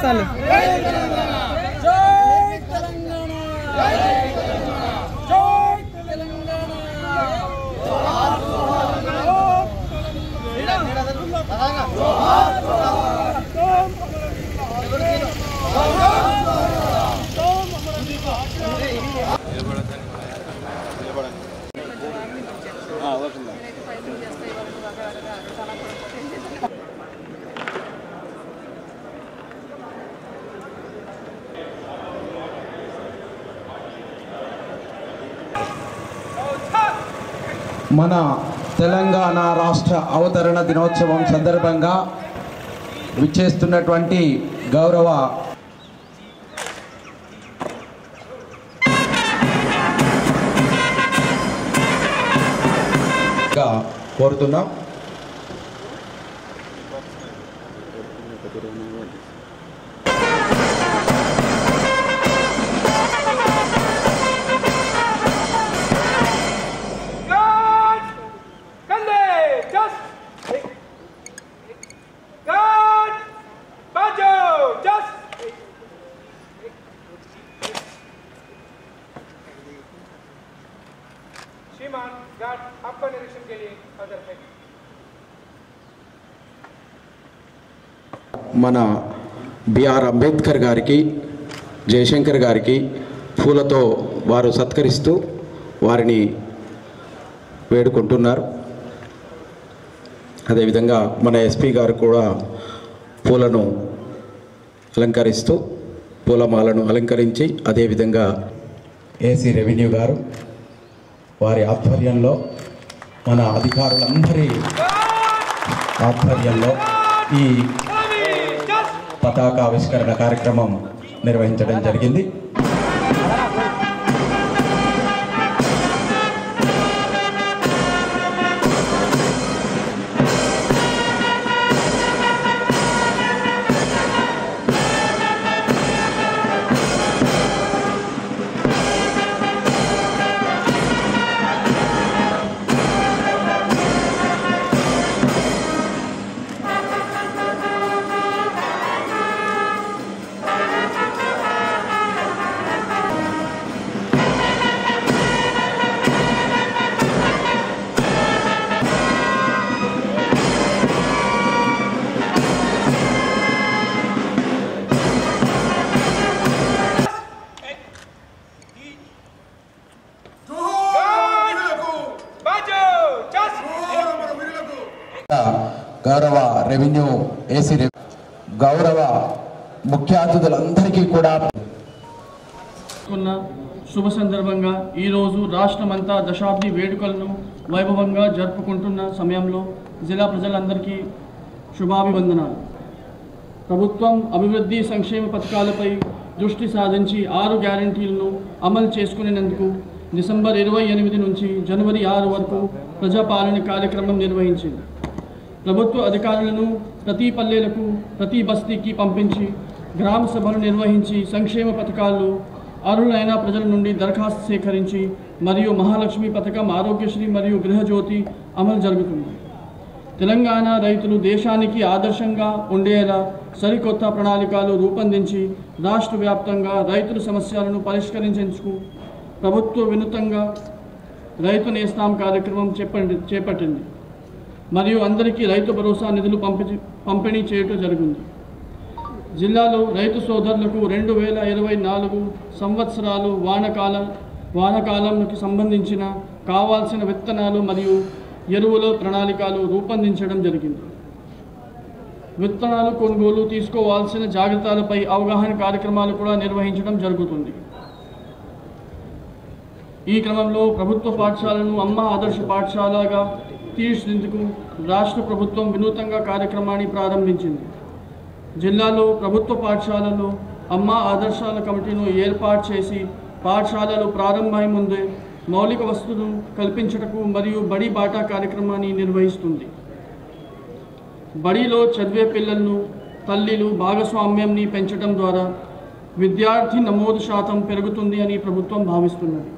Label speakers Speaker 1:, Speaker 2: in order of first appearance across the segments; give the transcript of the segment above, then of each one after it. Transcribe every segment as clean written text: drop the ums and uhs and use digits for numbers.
Speaker 1: చాలు.
Speaker 2: మన తెలంగాణ రాష్ట్ర అవతరణ దినోత్సవం సందర్భంగా విచ్చేస్తున్నటువంటి గౌరవ కోరుతున్నాం.
Speaker 3: आपका निरीक्षण के लिए हाजिर है.
Speaker 2: మన బిఆర్ అంబేద్కర్ గారికి జయశంకర్ గారికి పూలతో వారు సత్కరిస్తూ వారిని వేడుకుంటున్నారు. అదేవిధంగా మన ఎస్పీ గారు కూడా పూలను అలంకరిస్తూ పూలమాలను అలంకరించి అదేవిధంగా ఏసీ రెవెన్యూ గారు వారి ఆధ్వర్యంలో మన అధికారులందరి ఆధ్వర్యంలో ఈ పతాక ఆవిష్కరణ కార్యక్రమం నిర్వహించడం జరిగింది. గౌరవ రెవెన్యూ ఏసీ గౌరవ ముఖ్య అతిథులందరికీ కూడా
Speaker 4: శుభ సందర్భంగా ఈరోజు రాష్ట్రమంతా దశాబ్ది వేడుకలను వైభవంగా జరుపుకుంటున్న సమయంలో జిల్లా ప్రజలందరికీ శుభాభివందనాలు. ప్రభుత్వం అభివృద్ధి సంక్షేమ పథకాలపై దృష్టి సాధించి 6 గ్యారంటీలను అమలు చేసుకునేందుకు డిసెంబర్ 28 నుంచి జనవరి 6 వరకు ప్రజాపాలన కార్యక్రమం నిర్వహించింది. ప్రభుత్వ అధికారులను ప్రతి పల్లెలకు ప్రతి బస్తీకి పంపించి గ్రామ సభలు నిర్వహించి సంక్షేమ పథకాలు అర్హులైన ప్రజల నుండి దరఖాస్తు సేకరించి మరియు మహాలక్ష్మి పథకం, ఆరోగ్యశ్రీ మరియు గృహజ్యోతి అమలు జరుగుతుంది. తెలంగాణ రైతులు దేశానికి ఆదర్శంగా ఉండేలా సరికొత్త ప్రణాళికలు రూపొందించి రాష్ట్ర వ్యాప్తంగా రైతుల సమస్యలను పరిష్కరించేందుకు ప్రభుత్వ వినూత్నంగా రైతు నేస్తాం కార్యక్రమం చేపట్టింది మరియు అందరికీ రైతు భరోసా నిధులు పంపిణీ చేయటం జరిగింది. జిల్లాలో రైతు సోదరులకు 2024 సంవత్సరాలు వానాకాలంకి సంబంధించిన కావాల్సిన విత్తనాలు మరియు ఎరువుల ప్రణాళికలు రూపొందించడం జరిగింది. విత్తనాలు కొనుగోలు తీసుకోవాల్సిన జాగ్రత్తలపై అవగాహన కార్యక్రమాలు కూడా నిర్వహించడం జరుగుతుంది. ఈ క్రమంలో ప్రభుత్వ పాఠశాలను అమ్మ ఆదర్శ పాఠశాలగా తీర్చిదిద్దేందుకు రాష్ట్ర ప్రభుత్వం వినూత్నంగా కార్యక్రమాన్ని ప్రారంభించింది. జిల్లాలో ప్రభుత్వ పాఠశాలలో అమ్మ ఆదర్శాల కమిటీను ఏర్పాటు చేసి పాఠశాలలు ప్రారంభమై ముందే మౌలిక వసతులను కల్పించుటకు మరియు బడి బాటా కార్యక్రమాన్ని నిర్వహిస్తుంది. బడిలో చదివే పిల్లలను తల్లిలు భాగస్వామ్యాన్ని పెంచడం ద్వారా విద్యార్థి నమోదు శాతం పెరుగుతుంది అని ప్రభుత్వం భావిస్తున్నది.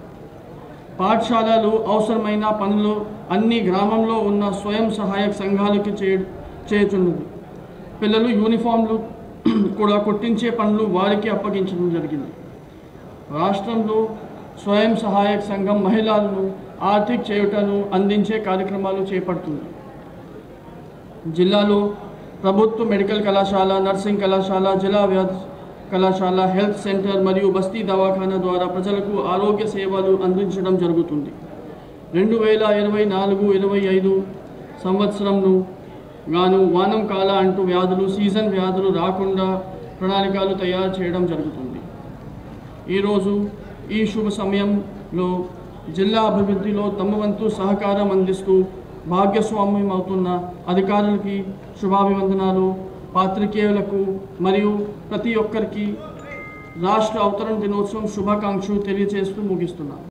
Speaker 4: పాఠశాలలు అవసరమైన పనులు అన్ని గ్రామంలో ఉన్న స్వయం సహాయక సంఘాలకు చేయుచున్నది. పిల్లలు యూనిఫామ్లు కూడా కొట్టించే పనులు వారికి అప్పగించడం జరిగింది. రాష్ట్రంలో స్వయం సహాయక సంఘం మహిళలను ఆర్థిక చేయూతను అందించే కార్యక్రమాలు చేపడుతుంది. జిల్లాలో ప్రభుత్వ మెడికల్ కళాశాల, నర్సింగ్ కళాశాల, జిల్లా వ్యాధి కళాశాల, హెల్త్ సెంటర్ మరియు బస్తీ దవాఖానా ద్వారా ప్రజలకు ఆరోగ్య సేవలు అందించడం జరుగుతుంది. 2024-25 సంవత్సరంను గాను వానం కాల అంటూ వ్యాధులు, సీజన్ వ్యాధులు రాకుండా ప్రణాళికలు తయారు చేయడం జరుగుతుంది. ఈరోజు ఈ శుభ సమయంలో జిల్లా అభివృద్ధిలో తమ వంతు సహకారం అందిస్తూ భాగస్వామ్యం అవుతున్న అధికారులకి శుభాభివందనాలు, పాత్రికేయులకు మరియు ప్రతి ఒక్కరికి రాష్ట్ర అవతరణ దినోత్సవం శుభాకాంక్షలు తెలియజేస్తూ ముగిస్తున్నాను.